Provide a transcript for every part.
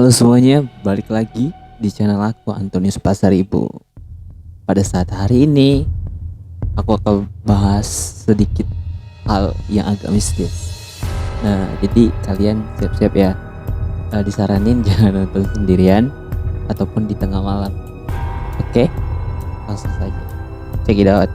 Halo semuanya, balik lagi di channel aku Antonius Pasaribu. Pada saat hari ini, aku akan bahas sedikit hal yang agak mistis. Nah, jadi kalian siap-siap ya. Disaranin jangan nonton sendirian ataupun di tengah malam. Oke, langsung saja. Check it out.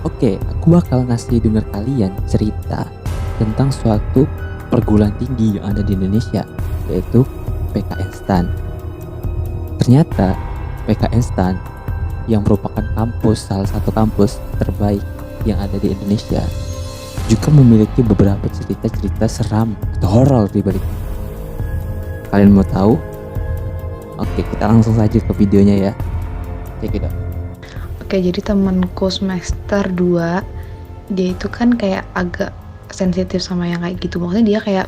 Oke, aku bakal ngasih denger kalian cerita tentang suatu perguruan tinggi yang ada di Indonesia, yaitu PKN STAN. Ternyata PKN STAN yang merupakan salah satu kampus terbaik yang ada di Indonesia juga memiliki beberapa cerita-cerita seram atau horor di baliknya. Kalian mau tahu? Oke, kita langsung saja ke videonya ya. Check it out. Oke, jadi temanku semester 2, dia itu kan kayak agak sensitif sama yang kayak gitu. Maksudnya dia kayak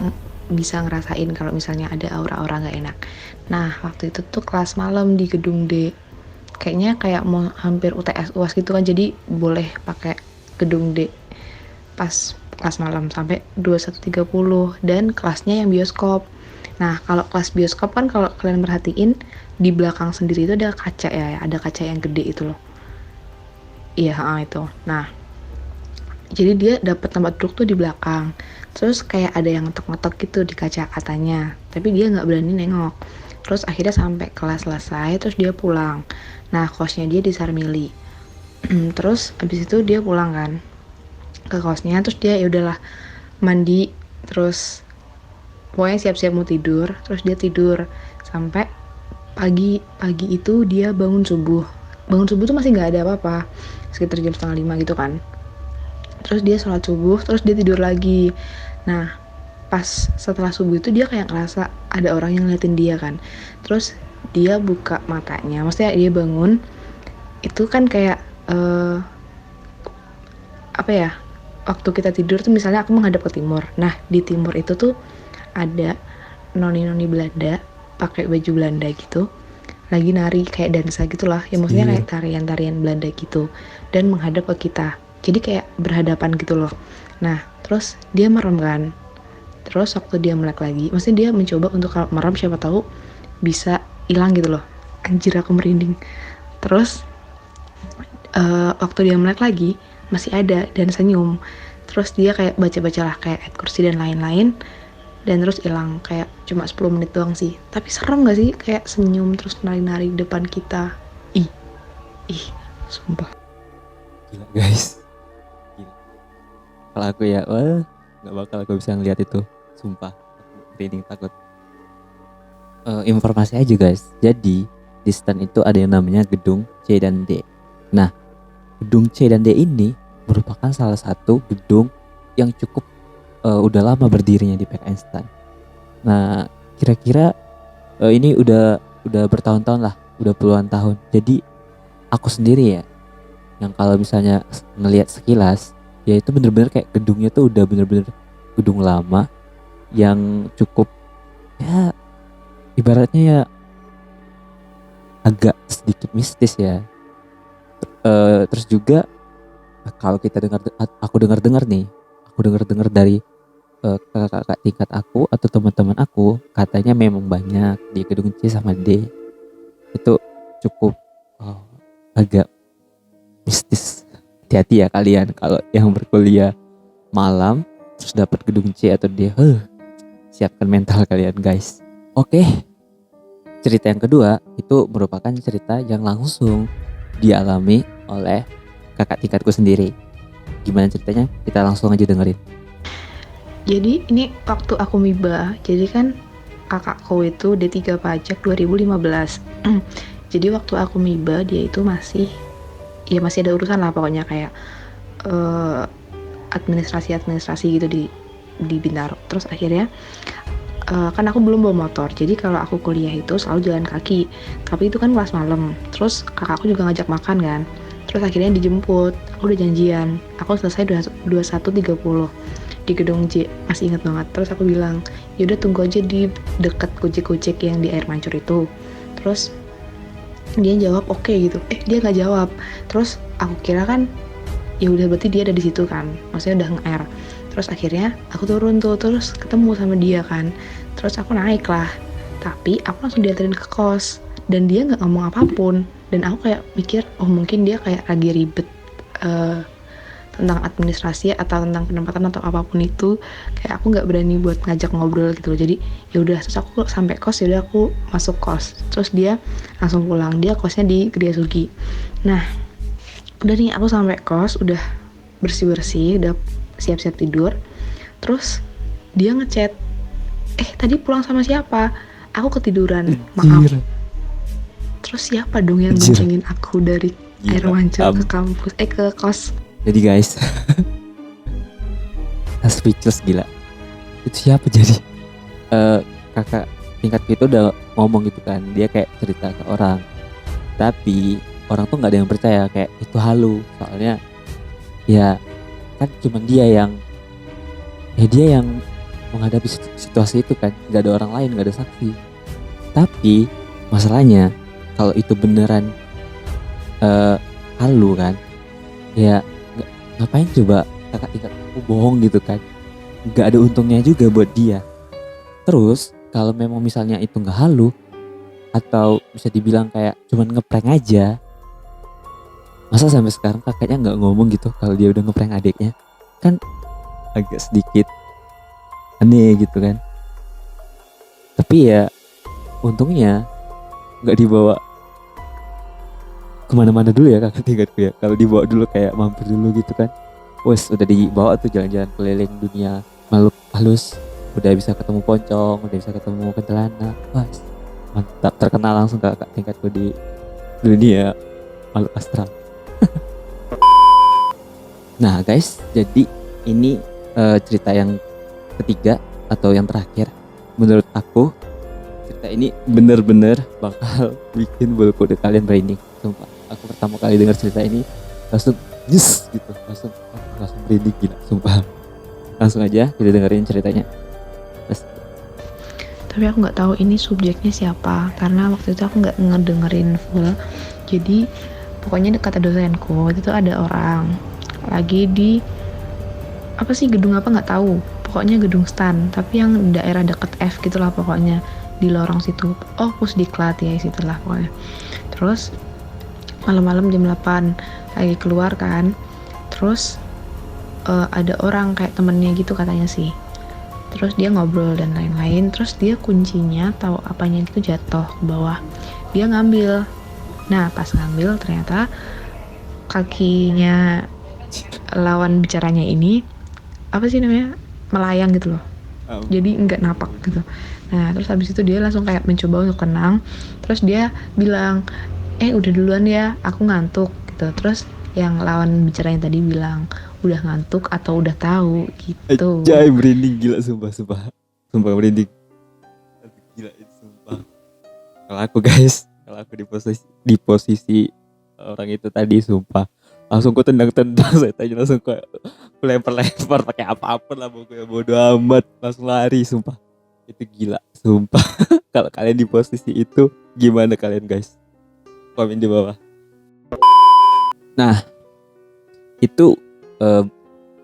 bisa ngerasain kalau misalnya ada aura-aura gak enak. Nah, waktu itu tuh kelas malam di gedung D. Kayaknya kayak mau hampir UTS UAS gitu kan, jadi boleh pakai gedung D pas kelas malam sampai 21.30 dan kelasnya yang bioskop. Nah, kalau kelas bioskop kan kalau kalian perhatiin di belakang sendiri itu ada kaca ya, ada kaca yang gede itu loh. Iya, itu. Nah, jadi dia dapat tempat duduk tuh di belakang. Terus kayak ada yang ngetok-ngetok gitu di kaca katanya. Tapi dia nggak berani nengok. Terus akhirnya sampai kelas selesai, terus dia pulang. Nah, kosnya dia di Sarmili. Terus abis itu dia pulang kan ke kosnya. Terus dia ya udahlah mandi. Terus pokoknya siap-siap mau tidur. Terus dia tidur sampai pagi itu dia bangun subuh tuh masih nggak ada apa-apa, sekitar jam 4:30 gitu kan. Terus dia sholat subuh, terus dia tidur lagi. Nah, pas setelah subuh itu dia kayak ngerasa ada orang yang ngeliatin dia kan. Terus dia buka matanya, maksudnya dia bangun, itu kan kayak apa ya, waktu kita tidur tuh misalnya aku menghadap ke timur. Nah, di timur itu tuh ada noni-noni Belanda pakai baju Belanda gitu, lagi nari kayak dansa gitulah ya, maksudnya kayak tarian-tarian Belanda gitu, dan menghadap ke kita, jadi kayak berhadapan gitu loh. Nah, terus dia merem kan. Terus waktu dia melek lagi, maksudnya dia mencoba untuk kalau merem siapa tahu bisa hilang gitu loh. Anjir, aku merinding. Terus waktu dia melek lagi masih ada dan senyum. Terus dia kayak baca-baca lah kayak ayat kursi dan lain-lain, dan terus hilang kayak cuma 10 menit doang sih. Tapi serem gak sih kayak senyum terus nari-nari di depan kita. Ih, sumpah. Gila guys. Gila. Kalau aku ya, nggak bakal aku bisa ngeliat itu. Sumpah, aku merinding takut. Informasi aja guys. Jadi di STAN itu ada yang namanya gedung C dan D. Nah, gedung C dan D ini merupakan salah satu gedung yang cukup udah lama berdirinya di PKN STAN. Nah, kira-kira ini udah bertahun-tahun lah, udah puluhan tahun. Jadi aku sendiri ya, yang kalau misalnya ngelihat sekilas, ya itu bener-bener kayak gedungnya tuh udah bener-bener gedung lama yang cukup ya ibaratnya ya agak sedikit mistis ya. Terus juga kalau kita aku dengar dari kakak-kakak tingkat aku atau teman-teman aku, katanya memang banyak di gedung C sama D itu cukup agak mistis. Hati-hati ya kalian kalau yang berkuliah malam terus dapat gedung C atau D, siapkan mental kalian guys. Oke, cerita yang kedua itu merupakan cerita yang langsung dialami oleh kakak tingkatku sendiri. Gimana ceritanya? Kita langsung aja dengerin. Jadi ini waktu aku MIBA, jadi kan kakakku itu D3 pajak 2015. Jadi waktu aku MIBA dia itu masih ada urusan lah pokoknya kayak administrasi gitu di Bintaro. Terus akhirnya kan aku belum bawa motor, jadi kalau aku kuliah itu selalu jalan kaki. Tapi itu kan kelas malam, terus kakakku juga ngajak makan kan. Terus akhirnya dijemput, aku udah janjian, aku selesai 21.30 di gedung J, masih inget banget. Terus aku bilang, yaudah tunggu aja di deket Gojek yang di air mancur itu. Terus dia jawab oke gitu. Dia nggak jawab. Terus aku kira kan ya udah berarti dia ada di situ kan, maksudnya udah nge-air. Terus akhirnya aku turun tuh, terus ketemu sama dia kan. Terus aku naik lah, tapi aku langsung dianterin ke kos dan dia nggak ngomong apapun. Dan aku kayak mikir, oh mungkin dia kayak lagi ribet tentang administrasi atau tentang penempatan atau apapun itu. Kayak aku nggak berani buat ngajak ngobrol gitu loh. Jadi ya udah, terus aku sampai kos, ya udah aku masuk kos, terus dia langsung pulang. Dia kosnya di Gria Sugi. Nah udah nih, aku sampai kos, udah bersih-bersih, udah siap-siap tidur. Terus dia ngechat, tadi pulang sama siapa? Aku ketiduran, maaf. Anjir. Terus siapa dong yang Anjir. boncengin aku dari air Gila. mancur ke kampus, ke kos? Jadi guys, speechless gila. Itu siapa jadi? Kakak tingkatku itu udah ngomong gitu kan, dia kayak cerita ke orang, tapi orang tuh nggak ada yang percaya, kayak itu halu. Soalnya ya kan cuma dia yang menghadapi situasi itu kan, nggak ada orang lain, nggak ada saksi. Tapi masalahnya kalau itu beneran halu kan, ya ngapain coba kakak tingkat aku bohong gitu kan, nggak ada untungnya juga buat dia. Terus kalau memang misalnya itu nggak halu atau bisa dibilang kayak cuman ngeprank aja, masa sampai sekarang kakaknya nggak ngomong gitu kalau dia udah ngeprank adiknya? Kan agak sedikit aneh gitu kan. Tapi ya untungnya nggak dibawa kemana-mana dulu ya kakak tingkatku ya. Kalau dibawa dulu kayak mampir dulu gitu kan, wes udah dibawa tuh jalan-jalan keliling dunia makhluk halus, udah bisa ketemu pocong, udah bisa ketemu kuntilanak. Wah mantap, terkenal langsung kakak tingkatku di dunia makhluk astral. Nah guys, jadi ini cerita yang ketiga atau yang terakhir. Menurut aku cerita ini bener-bener bakal bikin bulu kuduk kalian merinding. Sumpah, aku pertama kali dengar cerita ini langsung yes gitu, langsung merinding gila, sumpah. Langsung aja kita dengerin ceritanya. Terus, Tapi aku nggak tahu ini subjeknya siapa, karena waktu itu aku nggak ngedengerin full. Jadi pokoknya kata dosenku itu ada orang lagi di apa sih, gedung apa nggak tahu, pokoknya gedung stan, tapi yang daerah deket F gitulah pokoknya, di lorong situ. Oh Pusdiklat ya, situlah pokoknya. Terus malam-malam jam 8 lagi keluar kan, terus ada orang kayak temennya gitu katanya sih. Terus dia ngobrol dan lain-lain, terus dia kuncinya tahu apanya gitu jatuh ke bawah. Dia ngambil. Nah pas ngambil ternyata kakinya lawan bicaranya ini apa sih namanya, melayang gitu loh, jadi nggak napak gitu. Nah terus habis itu dia langsung kayak mencoba untuk tenang, terus dia bilang, udah duluan ya, aku ngantuk gitu. Terus yang lawan bicaranya tadi bilang, udah ngantuk atau udah tahu gitu. Anjay, merinding gila, sumpah merinding. Gila itu sumpah. Kalau aku guys, kalau aku di posisi orang itu tadi, sumpah langsung ku tendang-tendang, saya tanya langsung ku lempar pakai apa-apa lah pokoknya, bodo amat, langsung lari, sumpah. Itu gila, sumpah. Kalau kalian di posisi itu gimana kalian guys? Komen di bawah. Nah, itu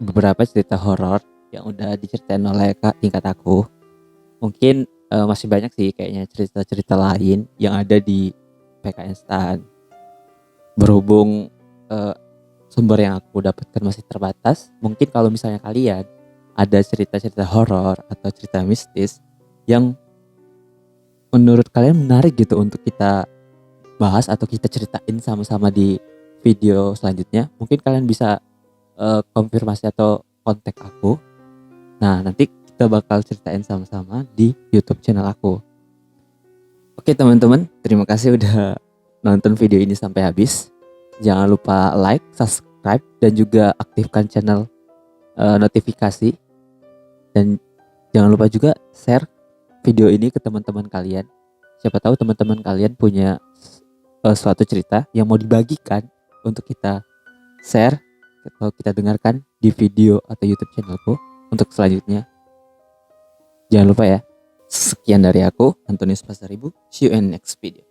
beberapa cerita horor yang udah diceritain oleh kak tingkat aku. Mungkin masih banyak sih kayaknya cerita-cerita lain yang ada di PKN Stan. Berhubung sumber yang aku dapatkan masih terbatas, mungkin kalau misalnya kalian ada cerita-cerita horor atau cerita mistis yang menurut kalian menarik gitu untuk kita bahas atau kita ceritain sama-sama di video selanjutnya, mungkin kalian bisa konfirmasi atau kontak aku. Nah nanti kita bakal ceritain sama-sama di YouTube channel aku. Oke teman-teman, terima kasih udah nonton video ini sampai habis. Jangan lupa like, subscribe, dan juga aktifkan channel notifikasi. Dan jangan lupa juga share video ini ke teman-teman kalian. Siapa tahu teman-teman kalian punya suatu cerita yang mau dibagikan untuk kita share atau kita dengarkan di video atau YouTube channelku untuk selanjutnya. Jangan lupa ya. Sekian dari aku, Antonius Pasaribu. See you in next video.